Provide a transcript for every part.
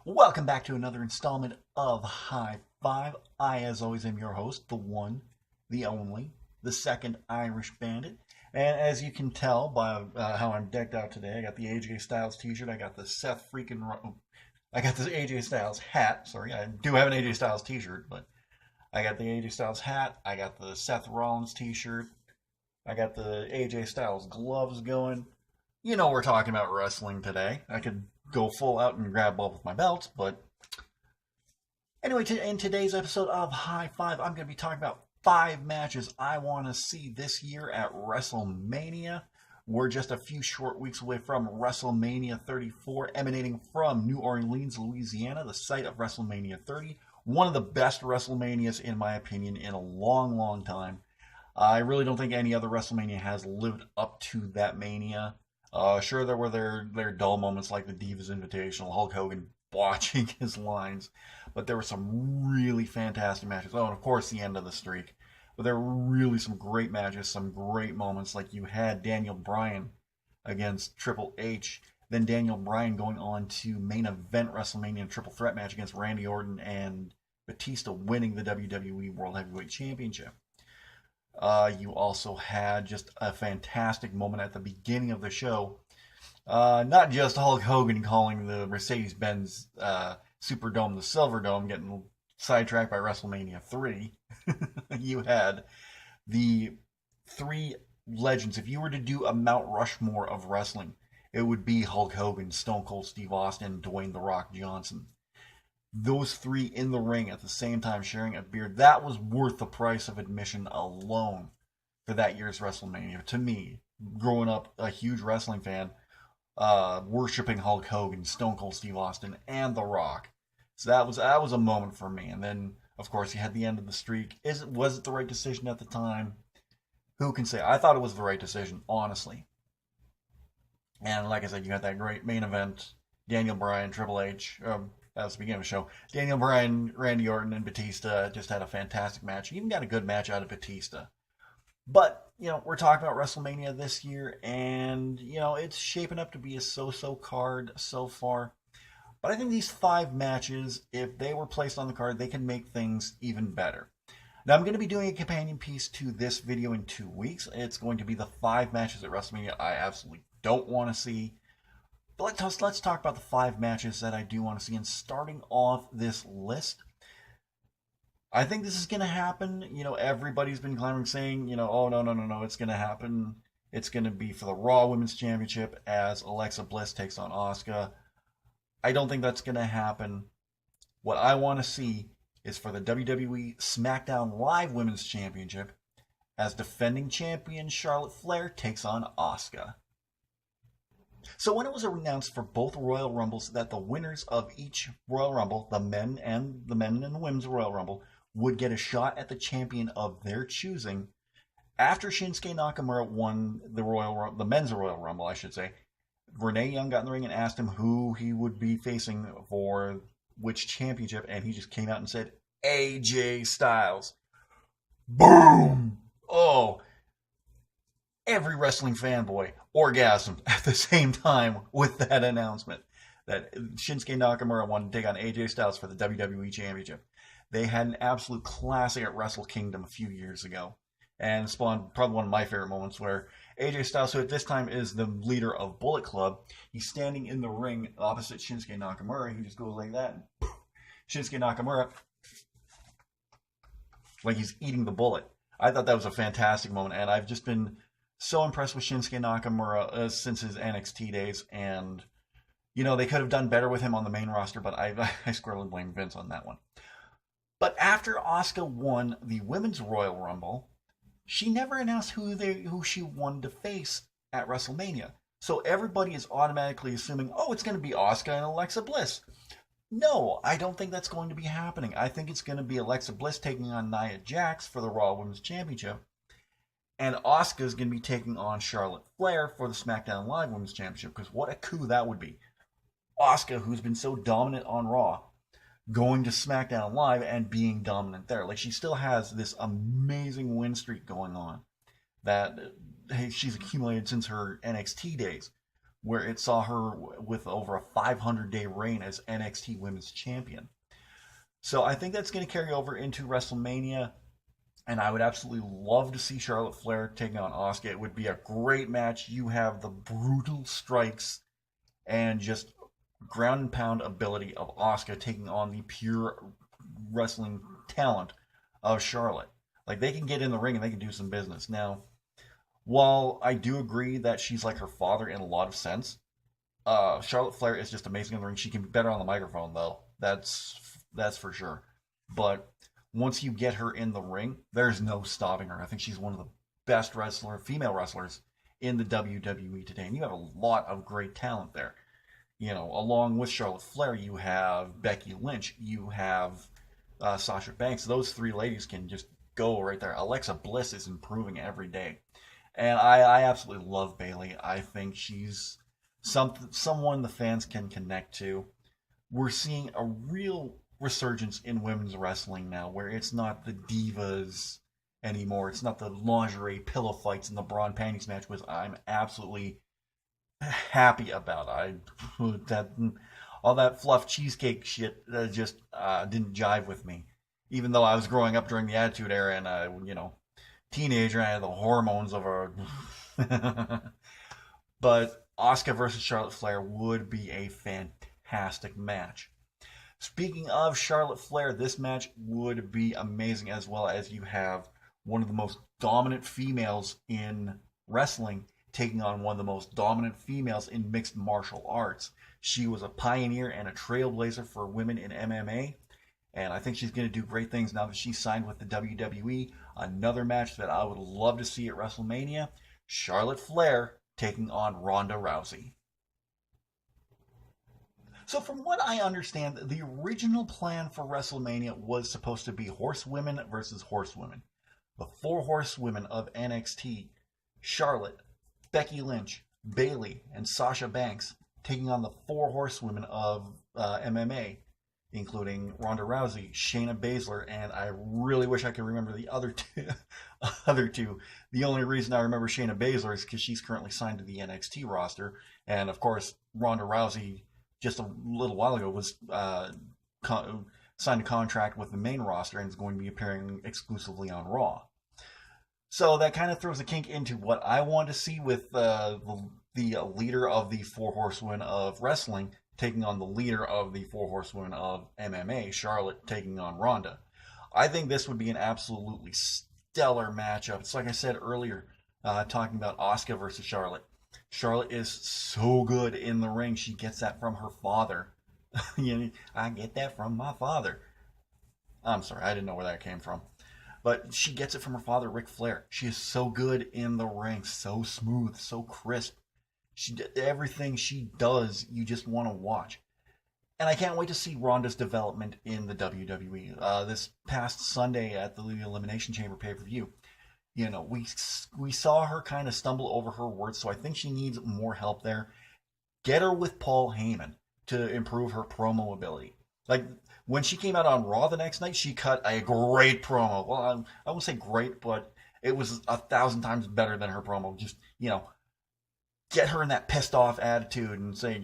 Welcome back to another installment of High Five. I, as always, am your host, the one, the only, the second Irish Bandit. And as you can tell by how I'm decked out today, I got the AJ Styles T-shirt. I got the I got this AJ Styles hat. Sorry, I do have an AJ Styles T-shirt, but I got the AJ Styles hat. I got the Seth Rollins T-shirt. I got the AJ Styles gloves going. You know we're talking about wrestling today. I could go full out and grab both of my belts, but anyway, in today's episode of High Five, I'm going to be talking about 5 matches I want to see this year at WrestleMania. We're just a few short weeks away from WrestleMania 34, emanating from New Orleans, Louisiana, the site of WrestleMania 30. One of the best WrestleManias, in my opinion, in a long, long time. I really don't think any other WrestleMania has lived up to that mania. Sure, there were their dull moments like the Divas Invitational, Hulk Hogan botching his lines, but there were some really fantastic matches. Oh, and of course, the end of the streak. But there were really some great matches, some great moments. Like you had Daniel Bryan against Triple H, then Daniel Bryan going on to main event WrestleMania triple threat match against Randy Orton and Batista, winning the WWE World Heavyweight Championship. You also had just a fantastic moment at the beginning of the show. Not just Hulk Hogan calling the Mercedes-Benz Superdome the Silverdome, getting sidetracked by WrestleMania 3. You had the three legends. If you were to do a Mount Rushmore of wrestling, it would be Hulk Hogan, Stone Cold Steve Austin, and Dwayne "The Rock" Johnson. Those three in the ring at the same time sharing a beer, that was worth the price of admission alone for that year's WrestleMania. To me, growing up a huge wrestling fan, worshiping Hulk Hogan, Stone Cold Steve Austin, and The Rock. So that was a moment for me. And then, of course, you had the end of the streak. Was it the right decision at the time? Who can say? I thought it was the right decision, honestly. And like I said, you had that great main event, Daniel Bryan, Triple H. That was the beginning of the show. Daniel Bryan, Randy Orton, and Batista just had a fantastic match. You even got a good match out of Batista. But, we're talking about WrestleMania this year, and, it's shaping up to be a so-so card so far. But I think these 5 matches, if they were placed on the card, they can make things even better. Now, I'm going to be doing a companion piece to this video in 2 weeks. It's going to be the 5 matches at WrestleMania I absolutely don't want to see. But let's talk about the 5 matches that I do want to see. And starting off this list, I think this is going to happen. Everybody's been clamoring, saying, oh, no, it's going to happen. It's going to be for the Raw Women's Championship as Alexa Bliss takes on Asuka. I don't think that's going to happen. What I want to see is for the WWE SmackDown Live Women's Championship as defending champion Charlotte Flair takes on Asuka. So when it was announced for both Royal Rumbles that the winners of each Royal Rumble, the men and the women's Royal Rumble, would get a shot at the champion of their choosing, after Shinsuke Nakamura won the men's Royal Rumble, I should say, Renee Young got in the ring and asked him who he would be facing for which championship, and he just came out and said, AJ Styles. Boom! Oh, every wrestling fanboy orgasmed at the same time with that announcement that Shinsuke Nakamura wanted to take on AJ Styles for the WWE Championship. They had an absolute classic at Wrestle Kingdom a few years ago, and spawned probably one of my favorite moments where AJ Styles, who at this time is the leader of Bullet Club, he's standing in the ring opposite Shinsuke Nakamura. He just goes like that, and Shinsuke Nakamura, like he's eating the bullet. I thought that was a fantastic moment, and I've just been so impressed with Shinsuke Nakamura since his NXT days, and they could have done better with him on the main roster, but I squarely blame Vince on that one. But after Asuka won the Women's Royal Rumble, she never announced who she wanted to face at WrestleMania. So everybody is automatically assuming, oh, it's going to be Asuka and Alexa Bliss. No, I don't think that's going to be happening. I think it's going to be Alexa Bliss taking on Nia Jax for the Raw Women's Championship. And Asuka is going to be taking on Charlotte Flair for the SmackDown Live Women's Championship, because what a coup that would be. Asuka, who's been so dominant on Raw, going to SmackDown Live and being dominant there. Like, she still has this amazing win streak going on that she's accumulated since her NXT days. where it saw her with over a 500-day reign as NXT Women's Champion. So I think that's going to carry over into WrestleMania, and I would absolutely love to see Charlotte Flair taking on Asuka. It would be a great match. You have the brutal strikes and just ground and pound ability of Asuka taking on the pure wrestling talent of Charlotte. Like, they can get in the ring and they can do some business. Now, while I do agree that she's like her father in a lot of sense, Charlotte Flair is just amazing in the ring. She can be better on the microphone, though. That's for sure. But once you get her in the ring, there's no stopping her. I think she's one of the best female wrestlers in the WWE today. And you have a lot of great talent there. Along with Charlotte Flair, you have Becky Lynch, you have Sasha Banks. Those three ladies can just go right there. Alexa Bliss is improving every day. And I absolutely love Bayley. I think she's someone the fans can connect to. We're seeing a real resurgence in women's wrestling now, where it's not the divas anymore. It's not the lingerie pillow fights and the bra and panties match, which I'm absolutely happy about. All that fluff cheesecake shit just didn't jive with me. Even though I was growing up during the Attitude Era and teenager, I had the hormones of a. But Asuka versus Charlotte Flair would be a fantastic match. Speaking of Charlotte Flair, this match would be amazing, as well as you have one of the most dominant females in wrestling taking on one of the most dominant females in mixed martial arts. She was a pioneer and a trailblazer for women in MMA, and I think she's going to do great things now that she's signed with the WWE. Another match that I would love to see at WrestleMania, Charlotte Flair taking on Ronda Rousey. So from what I understand, the original plan for WrestleMania was supposed to be horsewomen versus horsewomen. The four horsewomen of NXT, Charlotte, Becky Lynch, Bayley, and Sasha Banks, taking on the four horsewomen of MMA, including Ronda Rousey, Shayna Baszler, and I really wish I could remember the other two. The only reason I remember Shayna Baszler is because she's currently signed to the NXT roster, and of course Ronda Rousey just a little while ago was signed a contract with the main roster and is going to be appearing exclusively on Raw. So that kind of throws a kink into what I want to see with the leader of the Four Horsewomen of Wrestling taking on the leader of the Four Horsewomen of MMA, Charlotte, taking on Ronda. I think this would be an absolutely stellar matchup. It's like I said earlier, talking about Asuka versus Charlotte. Charlotte is so good in the ring. She gets that from her father. I get that from my father. I'm sorry, I didn't know where that came from. But she gets it from her father, Ric Flair. She is so good in the ring, so smooth, so crisp. Everything she does, you just want to watch. And I can't wait to see Ronda's development in the WWE. This past Sunday at the Elimination Chamber pay-per-view, we saw her kind of stumble over her words, so I think she needs more help there. Get her with Paul Heyman to improve her promo ability. Like, when she came out on Raw the next night, she cut a great promo. Well, I won't say great, but it was 1,000 times better than her promo. Just, get her in that pissed off attitude and say,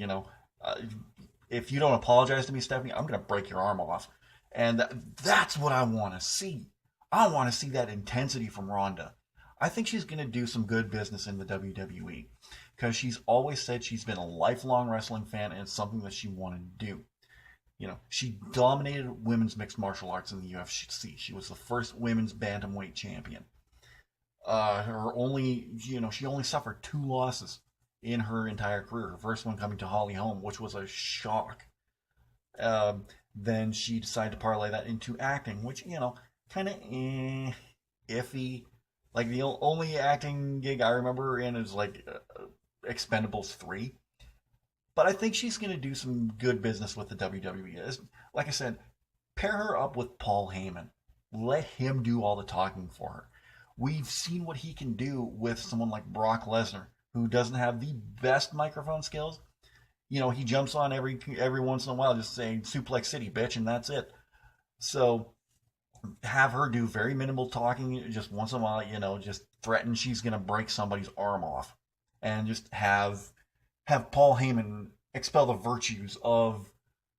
if you don't apologize to me, Stephanie, I'm going to break your arm off. And that's what I want to see. I want to see that intensity from Ronda. I think she's going to do some good business in the WWE because she's always said she's been a lifelong wrestling fan and it's something that she wanted to do. She dominated women's mixed martial arts in the UFC. She was the first women's bantamweight champion. She only suffered 2 losses in her entire career. Her first one coming to Holly Holm, which was a shock. Then she decided to parlay that into acting, which, kind of iffy. Like, the only acting gig I remember her in is, Expendables 3. But I think she's going to do some good business with the WWE. Like I said, pair her up with Paul Heyman. Let him do all the talking for her. We've seen what he can do with someone like Brock Lesnar, who doesn't have the best microphone skills. He jumps on every once in a while just saying Suplex City, bitch, and that's it. So have her do very minimal talking just once in a while, just threaten she's going to break somebody's arm off. And just have have Paul Heyman expel the virtues of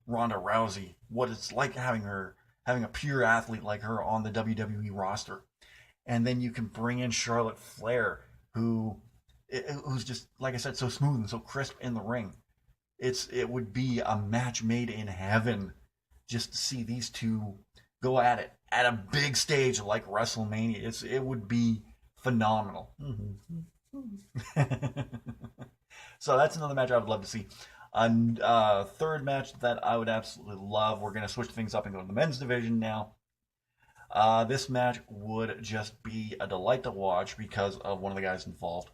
Ronda Rousey, what it's like having a pure athlete like her on the WWE roster, and then you can bring in Charlotte Flair, who's just like I said, so smooth and so crisp in the ring. It would be a match made in heaven just to see these two go at it at a big stage like WrestleMania. It would be phenomenal. So that's another match I would love to see. A third match that I would absolutely love. We're going to switch things up and go to the men's division now. This match would just be a delight to watch because of one of the guys involved.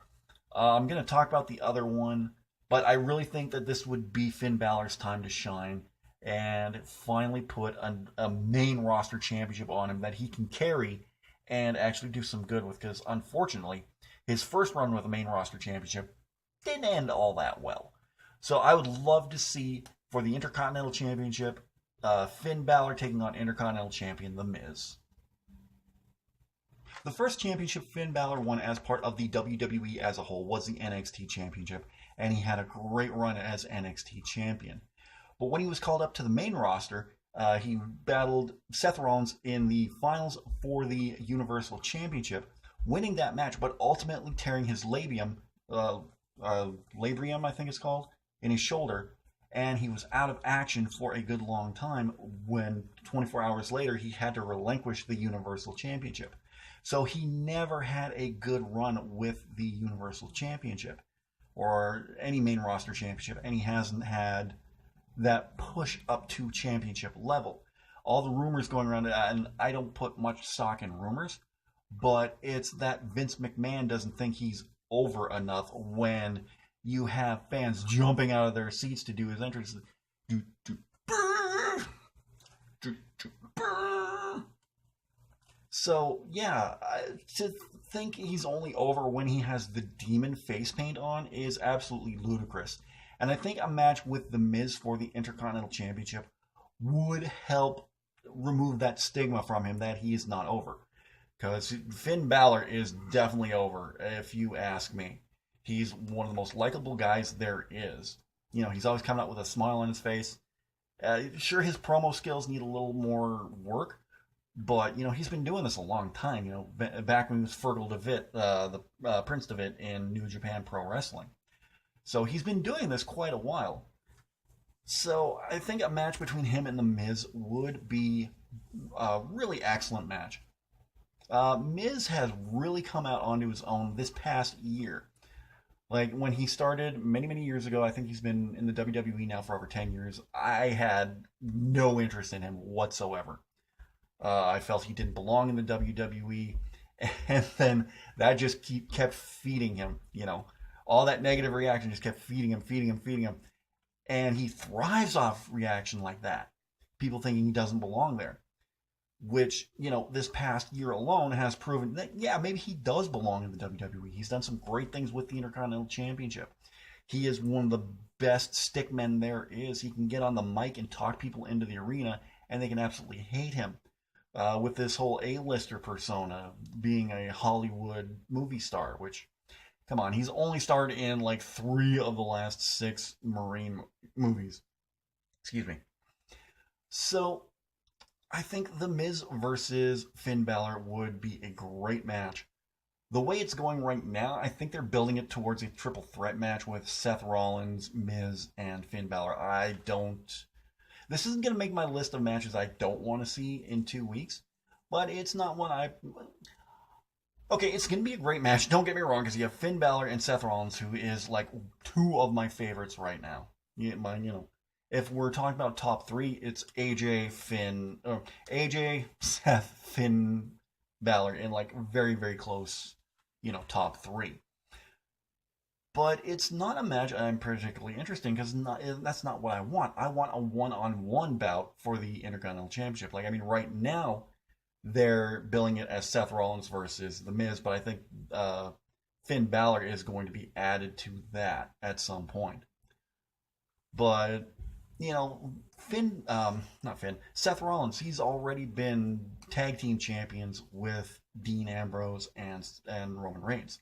I'm going to talk about the other one, but I really think that this would be Finn Balor's time to shine and finally put a main roster championship on him that he can carry and actually do some good with, because unfortunately, his first run with a main roster championship didn't end all that well. So I would love to see, for the Intercontinental Championship, Finn Balor taking on Intercontinental Champion The Miz. The first championship Finn Balor won as part of the WWE as a whole was the NXT Championship, and he had a great run as NXT Champion. But when he was called up to the main roster, he battled Seth Rollins in the finals for the Universal Championship, winning that match, but ultimately tearing his labium, I think it's called, in his shoulder, and he was out of action for a good long time when 24 hours later he had to relinquish the Universal Championship. So he never had a good run with the Universal Championship or any main roster championship, and he hasn't had that push up to championship level. All the rumors going around, and I don't put much stock in rumors, but it's that Vince McMahon doesn't think he's over enough when you have fans jumping out of their seats to do his entrance. So, yeah, to think he's only over when he has the demon face paint on is absolutely ludicrous. And I think a match with The Miz for the Intercontinental Championship would help remove that stigma from him that he is not over. Because Finn Balor is definitely over, if you ask me. He's one of the most likable guys there is. You know, he's always coming out with a smile on his face. Sure, his promo skills need a little more work, but, you know, he's been doing this a long time. You know, back when he was Fergal Devitt, Prince Devitt in New Japan Pro Wrestling. So he's been doing this quite a while. So I think a match between him and The Miz would be a really excellent match. Miz has really come out onto his own this past year. Like, when he started many, many years ago, I think he's been in the WWE now for over 10 years, I had no interest in him whatsoever. I felt he didn't belong in the WWE, and then that just kept feeding him, you know. All that negative reaction just kept feeding him. And he thrives off reaction like that. People thinking he doesn't belong there. Which, you know, this past year alone has proven that, yeah, maybe he does belong in the WWE. He's done some great things with the Intercontinental Championship. He is one of the best stickmen there is. He can get on the mic and talk people into the arena, and they can absolutely hate him. With this whole A-lister persona, being a Hollywood movie star, which, come on, he's only starred in like 3 of the last 6 Marine movies. Excuse me. So, I think The Miz versus Finn Balor would be a great match. The way it's going right now, I think they're building it towards a triple threat match with Seth Rollins, Miz, and Finn Balor. This isn't going to make my list of matches I don't want to see in 2 weeks, but it's not one Okay, it's going to be a great match. Don't get me wrong, because you have Finn Balor and Seth Rollins, who is like 2 of my favorites right now. If we're talking about top 3, it's AJ, Seth, Finn, Balor in like very, very close, top 3. But it's not a match I'm particularly interested in, because that's not what I want. I want a one-on-one bout for the Intercontinental Championship. Right now, they're billing it as Seth Rollins versus The Miz, but I think Finn Balor is going to be added to that at some point. But Seth Rollins, he's already been tag team champions with Dean Ambrose and Roman Reigns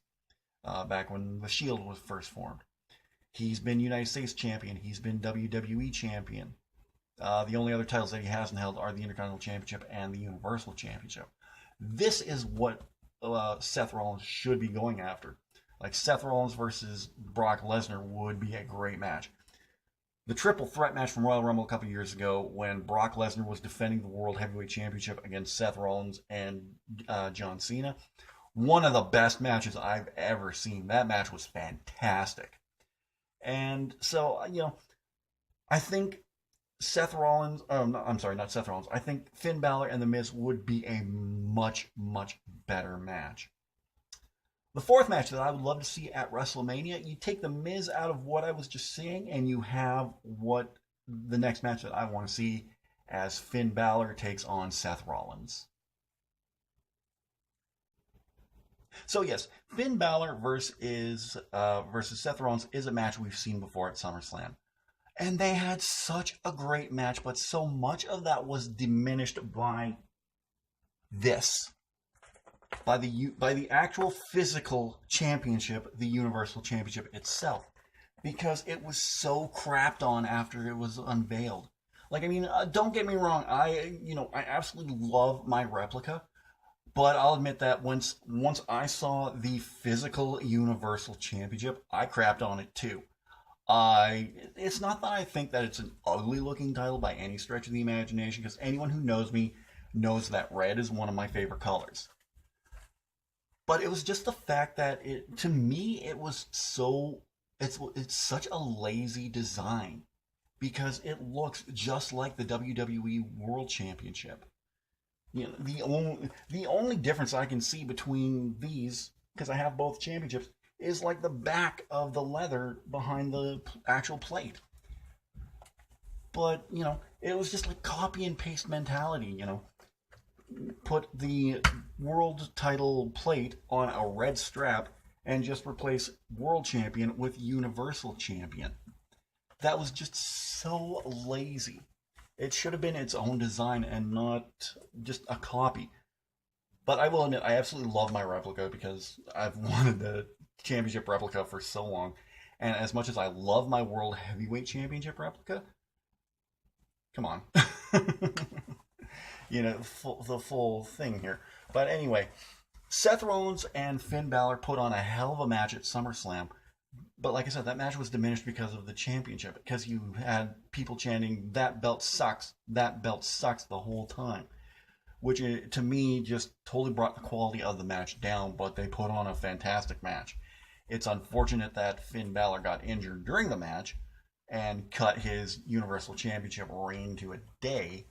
back when the Shield was first formed. He's been United States champion. He's been WWE champion. The only other titles that he hasn't held are the Intercontinental Championship and the Universal Championship. This is what Seth Rollins should be going after. Like Seth Rollins versus Brock Lesnar would be a great match. The triple threat match from Royal Rumble a couple years ago when Brock Lesnar was defending the World Heavyweight Championship against Seth Rollins and John Cena. One of the best matches I've ever seen. That match was fantastic. And so, I think Seth Rollins, not Seth Rollins. I think Finn Balor and The Miz would be a much, much better match. The fourth match that I would love to see at WrestleMania, you take The Miz out of what I was just saying, and you have what the next match that I want to see as Finn Balor takes on Seth Rollins. So yes, Finn Balor versus Seth Rollins is a match we've seen before at SummerSlam. And they had such a great match, but so much of that was diminished by this. By the actual physical championship, the Universal Championship itself. Because it was so crapped on after it was unveiled. Don't get me wrong, I absolutely love my replica. But I'll admit that once I saw the physical Universal Championship, I crapped on it too. It's not that I think that it's an ugly looking title by any stretch of the imagination, because anyone who knows me knows that red is one of my favorite colors. But it was just the fact that to me it was it's such a lazy design, because it looks just like the WWE World Championship. The only difference I can see between these, because I have both championships, is like the back of the leather behind the actual plate. But, it was just like copy and paste mentality, Put the world title plate on a red strap and just replace world champion with universal champion. That was just so lazy. It should have been its own design and not just a copy. But I will admit, I absolutely love my replica because I've wanted the championship replica for so long. And as much as I love my World Heavyweight Championship replica, come on. The full thing here. But anyway, Seth Rollins and Finn Balor put on a hell of a match at SummerSlam. But like I said, that match was diminished because of the championship. Because you had people chanting, "That belt sucks, that belt sucks," the whole time. Which, to me, just totally brought the quality of the match down. But they put on a fantastic match. It's unfortunate that Finn Balor got injured during the match and cut his Universal Championship reign to a day.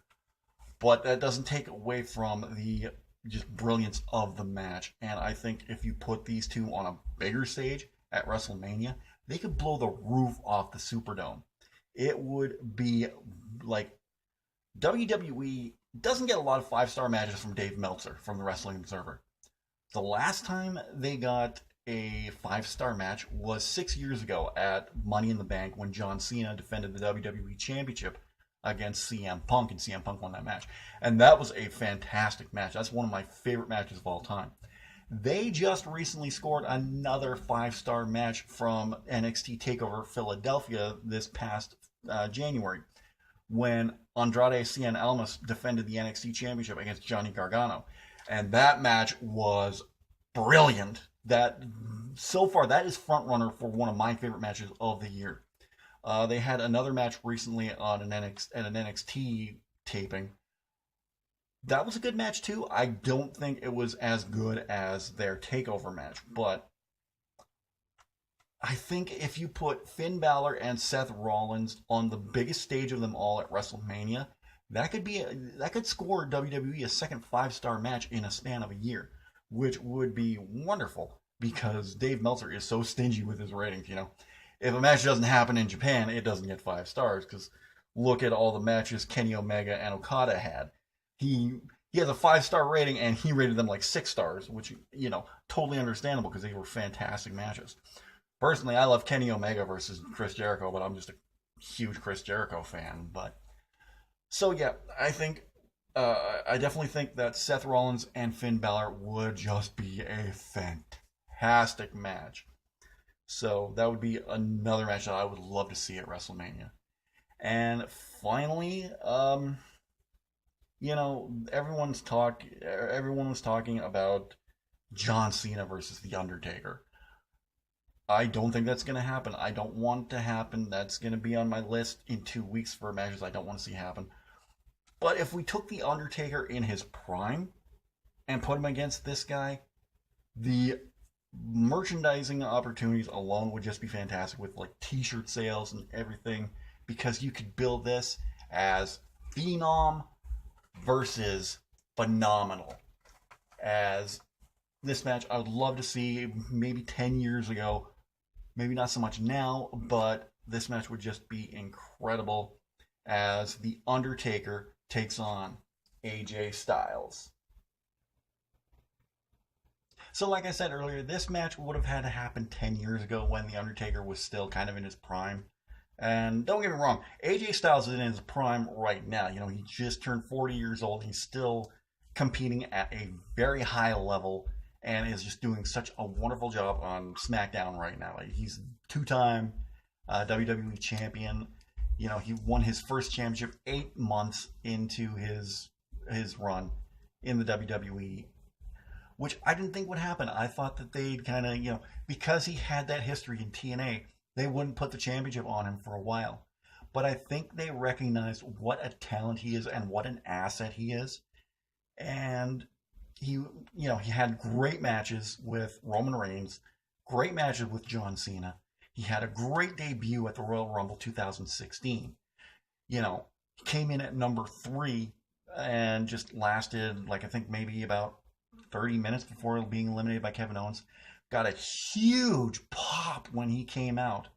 But that doesn't take away from the just brilliance of the match. And I think if you put these two on a bigger stage at WrestleMania, they could blow the roof off the Superdome. It would be like WWE doesn't get a lot of 5-star matches from Dave Meltzer from the Wrestling Observer. The last time they got a 5-star match was 6 years ago at Money in the Bank when John Cena defended the WWE Championship against CM Punk, and CM Punk won that match. And that was a fantastic match. That's one of my favorite matches of all time. They just recently scored another 5-star match from NXT TakeOver Philadelphia this past January, when Andrade Cien Almas defended the NXT Championship against Johnny Gargano. And that match was brilliant. That so far, that is front runner for one of my favorite matches of the year. They had another match recently on an NXT taping. That was a good match too. I don't think it was as good as their TakeOver match, but I think if you put Finn Balor and Seth Rollins on the biggest stage of them all at WrestleMania, that could score WWE a second 5-star match in a span of a year, which would be wonderful because Dave Meltzer is so stingy with his ratings. If a match doesn't happen in Japan, it doesn't get 5 stars, because look at all the matches Kenny Omega and Okada had. He has a 5-star rating, and he rated them like 6 stars, which, totally understandable, because they were fantastic matches. Personally, I love Kenny Omega versus Chris Jericho, but I'm just a huge Chris Jericho fan. So yeah, I definitely think that Seth Rollins and Finn Balor would just be a fantastic match. So that would be another match that I would love to see at WrestleMania. And finally, everyone was talking about John Cena versus The Undertaker. I don't think that's going to happen. I don't want it to happen. That's going to be on my list in 2 weeks for matches I don't want to see happen. But if we took The Undertaker in his prime and put him against this guy, the merchandising opportunities alone would just be fantastic with like t-shirt sales and everything, because you could build this as Phenom versus Phenomenal. As this match I would love to see maybe 10 years ago. Maybe not so much now, but this match would just be incredible as The Undertaker takes on AJ Styles. So like I said earlier, this match would have had to happen 10 years ago when The Undertaker was still kind of in his prime. And don't get me wrong, AJ Styles is in his prime right now. You know, he just turned 40 years old. He's still competing at a very high level and is just doing such a wonderful job on SmackDown right now. Like, he's two-time WWE champion. You know, he won his first championship 8 months into his run in the WWE, which I didn't think would happen. I thought that they'd kind of, because he had that history in TNA, they wouldn't put the championship on him for a while. But I think they recognized what a talent he is and what an asset he is. And he had great matches with Roman Reigns, great matches with John Cena. He had a great debut at the Royal Rumble 2016. He came in at number 3 and just lasted, I think maybe about 30 minutes before being eliminated by Kevin Owens. Got a huge pop when he came out.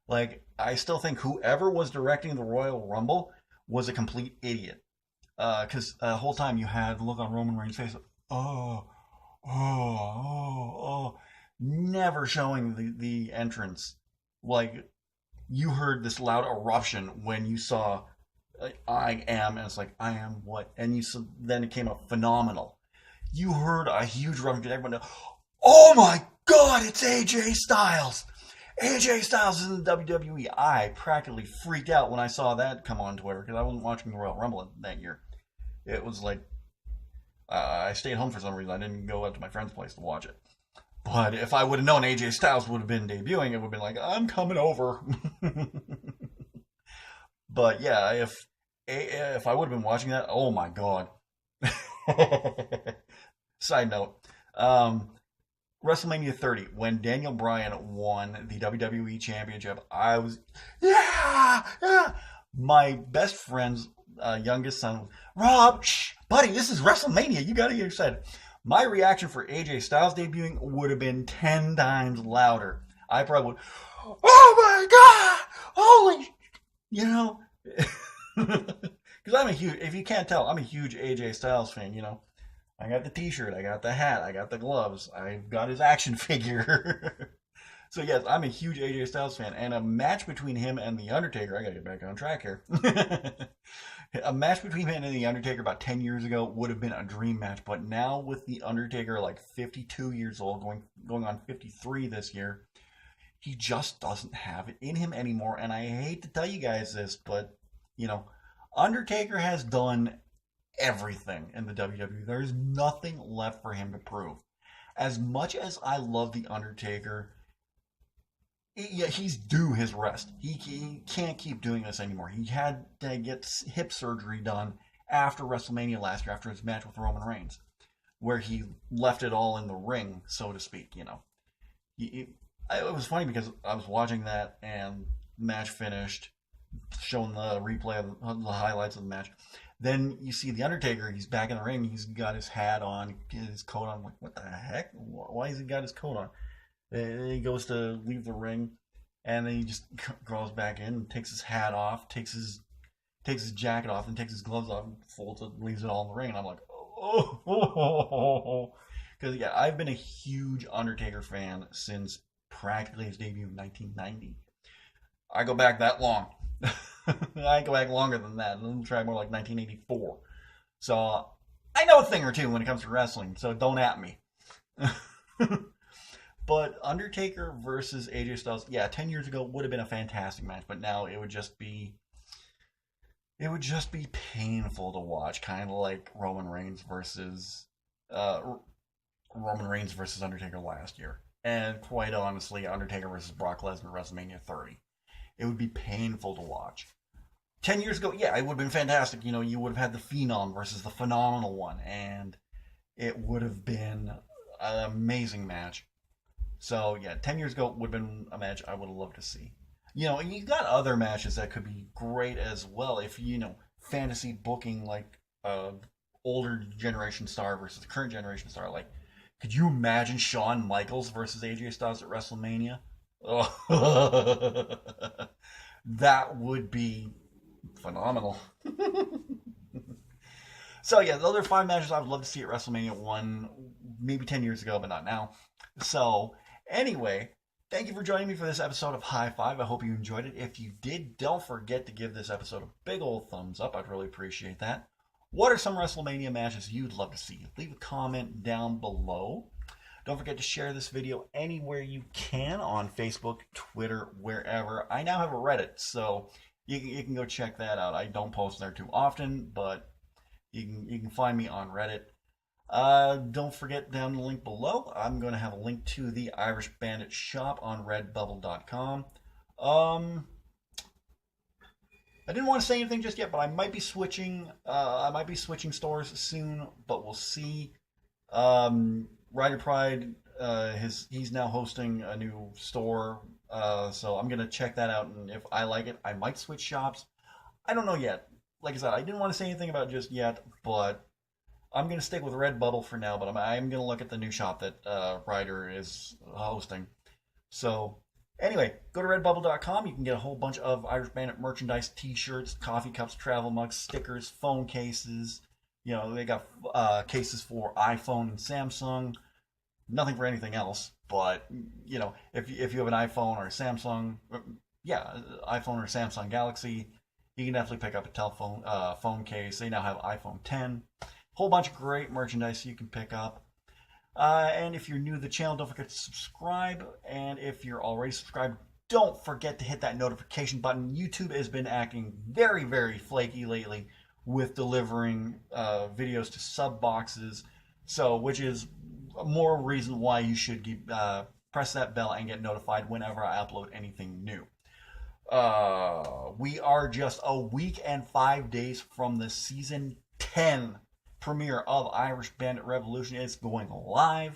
I still think whoever was directing the Royal Rumble was a complete idiot. Because the whole time you had the look on Roman Reigns' face, never showing the entrance. You heard this loud eruption when you saw I am, and it's like, I am what? And then it came up Phenomenal. You heard a huge eruption, everyone, oh my God, it's AJ Styles! AJ Styles is in the WWE. I practically freaked out when I saw that come on Twitter, because I wasn't watching the Royal Rumble that year. It was I stayed home for some reason. I didn't go out to my friend's place to watch it. But if I would have known AJ Styles would have been debuting, it would have been like, I'm coming over. But yeah, if I would have been watching that, oh my God. Side note, WrestleMania 30, when Daniel Bryan won the WWE Championship, I was, yeah. My best friend's youngest son, Rob, shh, buddy, this is WrestleMania. You got to get excited. My reaction for AJ Styles debuting would have been 10 times louder. I probably would, oh my God, holy, because I'm a huge, if you can't tell, I'm a huge AJ Styles fan, I got the t-shirt, I got the hat, I got the gloves, I've got his action figure. So yes, I'm a huge AJ Styles fan, and a match between him and The Undertaker, I gotta get back on track here. A match between him and The Undertaker about 10 years ago would have been a dream match, but now with The Undertaker 52 years old, going on 53 this year, he just doesn't have it in him anymore, and I hate to tell you guys this, but, Undertaker has done everything in the WWE. There's nothing left for him to prove. As much as I love The Undertaker, he's due his rest. He can't keep doing this anymore. He had to get hip surgery done after WrestleMania last year, after his match with Roman Reigns, where he left it all in the ring, so to speak. It was funny because I was watching that, and the match finished, showing the replay of the highlights of the match. Then you see The Undertaker, he's back in the ring, he's got his hat on, his coat on. I'm like, what the heck? Why has he got his coat on? And he goes to leave the ring, and then he just crawls back in and takes his hat off, takes his jacket off, and takes his gloves off, and folds it, leaves it all in the ring. And I'm like, oh. Because, yeah, I've been a huge Undertaker fan since practically his debut in 1990. I go back that long. I go back longer than that. I'm try more like 1984. So I know a thing or two when it comes to wrestling, so don't at me. But Undertaker versus AJ Styles, yeah, 10 years ago would have been a fantastic match, but now it would just be painful to watch, kind of like uh, Roman Reigns versus Undertaker last year. And quite honestly, Undertaker versus Brock Lesnar WrestleMania 30. It would be painful to watch. 10 years ago, yeah, it would have been fantastic. You know, you would have had the Phenom versus the Phenomenal One, and it would have been an amazing match. So, yeah, 10 years ago would have been a match I would have loved to see. You know, and you got other matches that could be great as well if, you know, fantasy booking like older generation star versus the current generation star. Like, could you imagine Shawn Michaels versus AJ Styles at WrestleMania? Oh, that would be phenomenal. So yeah, those are 5 matches I would love to see at WrestleMania 1, maybe 10 years ago, but not now. So anyway, thank you for joining me for this episode of High Five. I hope you enjoyed it. If you did, don't forget to give this episode a big old thumbs up. I'd really appreciate that. What are some WrestleMania matches you'd love to see? Leave a comment down below. Don't forget to share this video anywhere you can on Facebook, Twitter, wherever. I now have a Reddit, so you can go check that out. I don't post there too often, but you can find me on Reddit. Don't forget down the link below, I'm going to have a link to the Irish Bandit shop on redbubble.com. I didn't want to say anything just yet, but I might be switching. I might be switching stores soon, but we'll see. Rider Pride, he's now hosting a new store, so I'm gonna check that out, and if I like it, I might switch shops. I don't know yet. Like I said, I didn't want to say anything about it just yet, but I'm gonna stick with Redbubble for now. But I'm gonna look at the new shop that Rider is hosting. So anyway, go to redbubble.com. You can get a whole bunch of Irish Bandit merchandise, t-shirts, coffee cups, travel mugs, stickers, phone cases. You know, they got cases for iPhone and Samsung. Nothing for anything else, but you know, if you have an iPhone or a Samsung, iPhone or Samsung Galaxy, you can definitely pick up a phone case. They now have iPhone 10. Whole bunch of great merchandise you can pick up. And if you're new to the channel, don't forget to subscribe. And if you're already subscribed, don't forget to hit that notification button. YouTube has been acting very, very flaky lately with delivering videos to sub boxes, which is more reason why you should press that bell and get notified whenever I upload anything new. We are just a week and 5 days from the season 10 premiere of Irish Bandit Revolution. It's going live.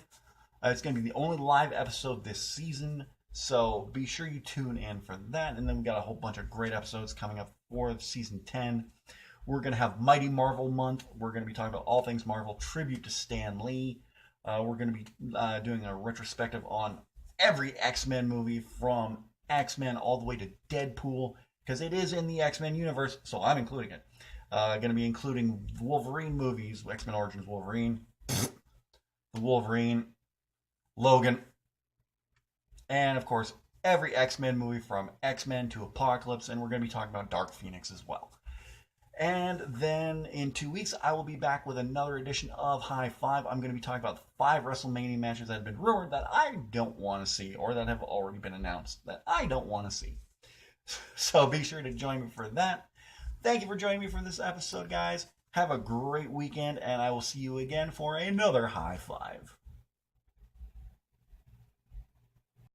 It's going to be the only live episode this season, so be sure you tune in for that. And then we got a whole bunch of great episodes coming up for season 10. We're going to have Mighty Marvel Month. We're going to be talking about all things Marvel, tribute to Stan Lee. We're going to be doing a retrospective on every X-Men movie from X-Men all the way to Deadpool, because it is in the X-Men universe, so I'm including it. Going to be including Wolverine movies, X-Men Origins Wolverine, the Wolverine, Logan, and of course every X-Men movie from X-Men to Apocalypse, and we're going to be talking about Dark Phoenix as well. And then in 2 weeks, I will be back with another edition of High Five. I'm going to be talking about 5 WrestleMania matches that have been rumored that I don't want to see, or that have already been announced that I don't want to see. So be sure to join me for that. Thank you for joining me for this episode, guys. Have a great weekend, and I will see you again for another High Five.